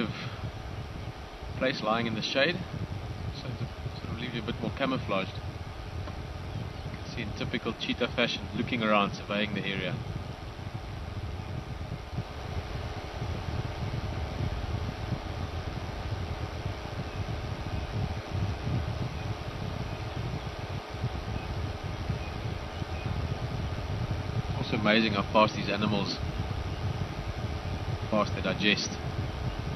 attractive place lying in the shade, so to sort of leave you a bit more camouflaged. You can see in typical cheetah fashion, looking around, surveying the area. Also amazing how fast these animals, fast they digest.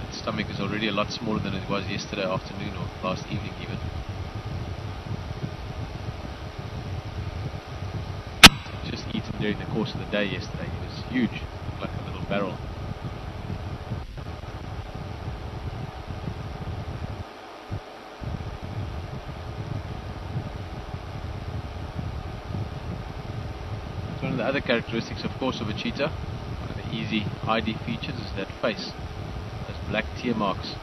Its stomach is already a lot smaller than it was yesterday afternoon or last evening even. Just eaten during the course of the day yesterday. It was huge, like a little barrel. One of the other characteristics, of course, of a cheetah, one of the easy ID features, is that face. Those black tear marks.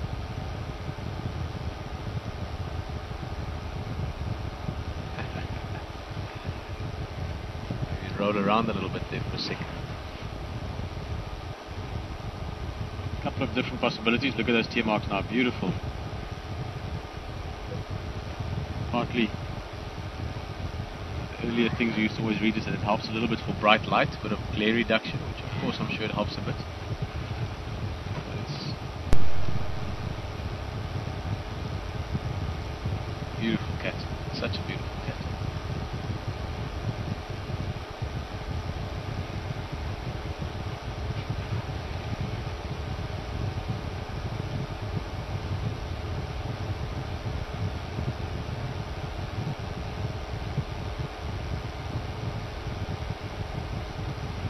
Maybe roll around a little bit there for a second. A couple of different possibilities. Look at those tear marks now, beautiful. Partly earlier things we used to always read is that it helps a little bit for bright light, a bit of glare reduction, which of course I'm sure it helps a bit. But it's a beautiful cat, such a beautiful cat.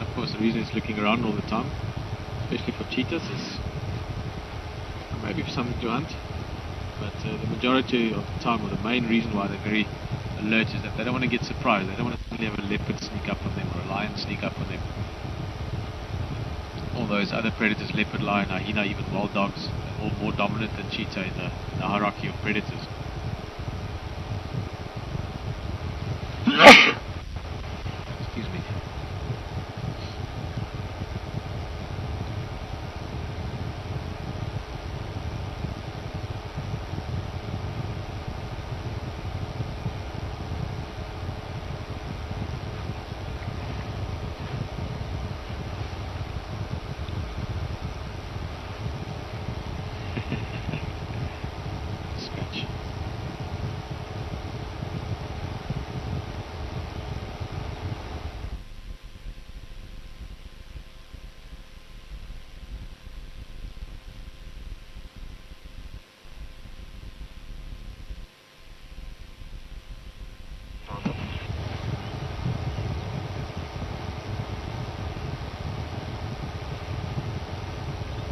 Of course, the reason it's looking around all the time, especially for cheetahs, is maybe for something to hunt, but the majority of the time, or the main reason why they're very alert, is that they don't want to get surprised. They don't want to suddenly have a leopard sneak up on them or a lion sneak up on them. All those other predators, leopard, lion, hyena, even wild dogs, are all more dominant than cheetah in the hierarchy of predators. Excuse me.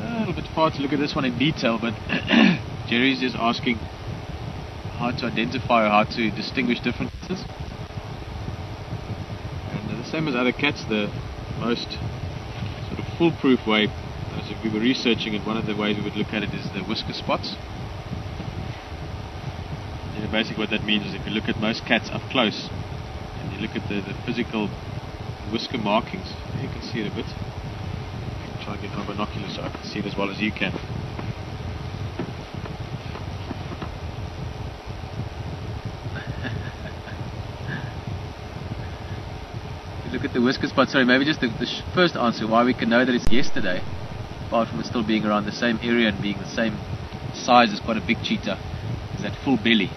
A little bit far to look at this one in detail, but Jerry's just asking how to identify or how to distinguish differences. And the same as other cats, the most sort of foolproof way, as if we were researching it, one of the ways we would look at it is the whisker spots. And basically what that means is if you look at most cats up close and you look at the physical whisker markings, you can see it a bit. Try and get my binoculars so I can see it as well as you can. Look at the whisker spot. Sorry, maybe just the first answer why we can know that it's yesterday, apart from it still being around the same area and being the same size as quite a big cheetah, is that full belly.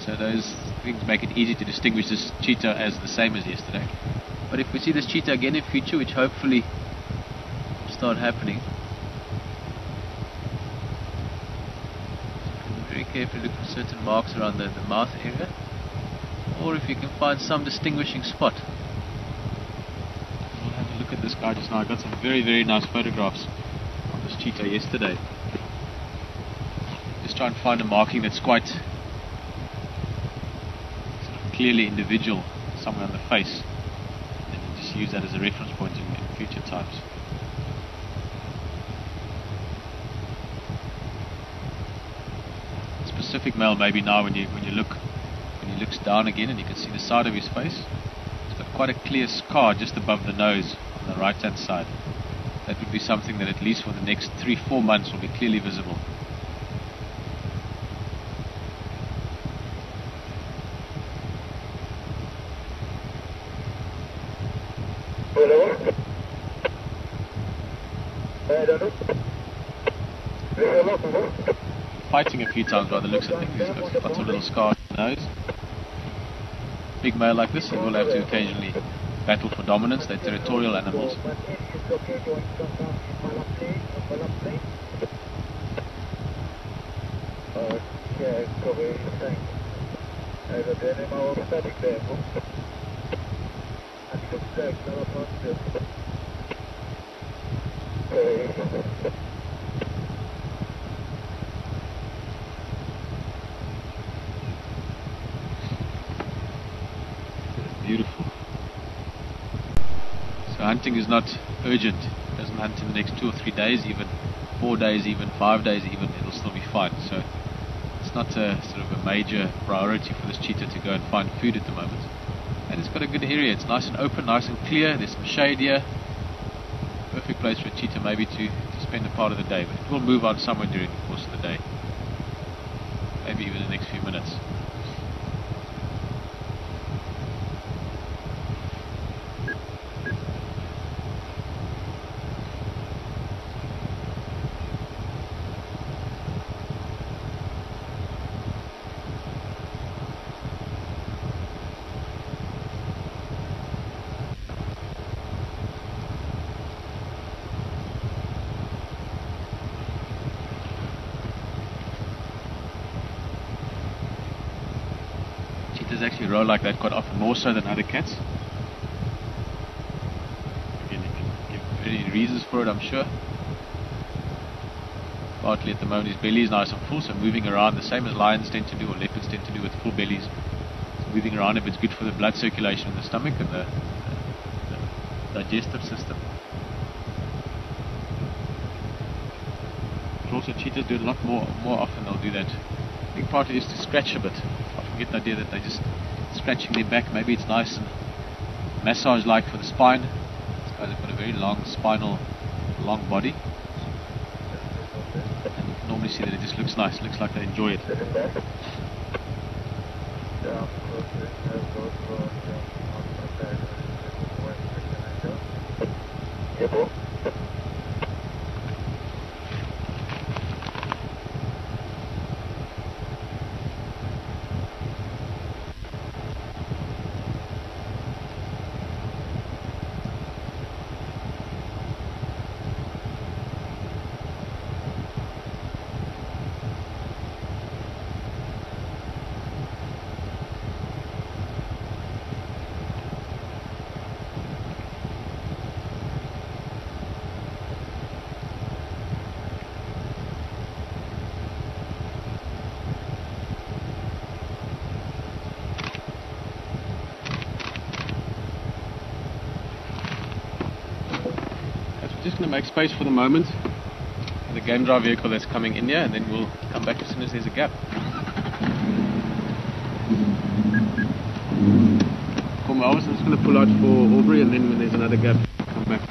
So those things make it easy to distinguish this cheetah as the same as yesterday. But if we see this cheetah again in future, which hopefully start happening, very carefully look for certain marks around the mouth area, or if you can find some distinguishing spot. We'll have a look at this guy just now. I got some very, very nice photographs of this cheetah yesterday. Just try and find a marking that's quite sort of clearly individual somewhere on the face, and just use that as a reference point in future times. Specific male maybe now when he looks down again and you can see the side of his face. It's got quite a clear scar just above the nose on the right hand side. that would be something that at least for the next 3-4 months will be clearly visible. Fighting a few times by the looks of things. He's got lots of little scars on his nose. Big male like this, he will have to occasionally battle for dominance. They're territorial animals. Beautiful. So hunting is not urgent. It doesn't hunt in the next 2 or 3 days, even 4 days, even 5 days, even it'll still be fine. So it's not a sort of a major priority for this cheetah to go and find food at the moment. And it's got a good area. It's nice and open, nice and clear. There's some shade here. Perfect place for a cheetah maybe to spend a part of the day. But it will move on somewhere during the course of the day. Maybe even in the next few minutes. Cheetahs actually roll like that quite often, more so than other cats. Again, you can give very reasons for it, I'm sure. Partly at the moment his belly is nice and full, so moving around the same as lions tend to do, or leopards tend to do with full bellies. So moving around a bit is good for the blood circulation in the stomach and the digestive system. But also cheetahs do it a lot more often. They'll do that. I think partly is to scratch a bit. I often get the idea that they're just scratching their back. Maybe it's nice and massage-like for the spine. These guys have got a very long long body. And you can normally see that it just looks nice. It looks like they enjoy it. Just going to make space for the moment for the game drive vehicle that's coming in here, and then we'll come back as soon as there's a gap. I'm just going to pull out for Aubrey, and then when there's another gap, come back.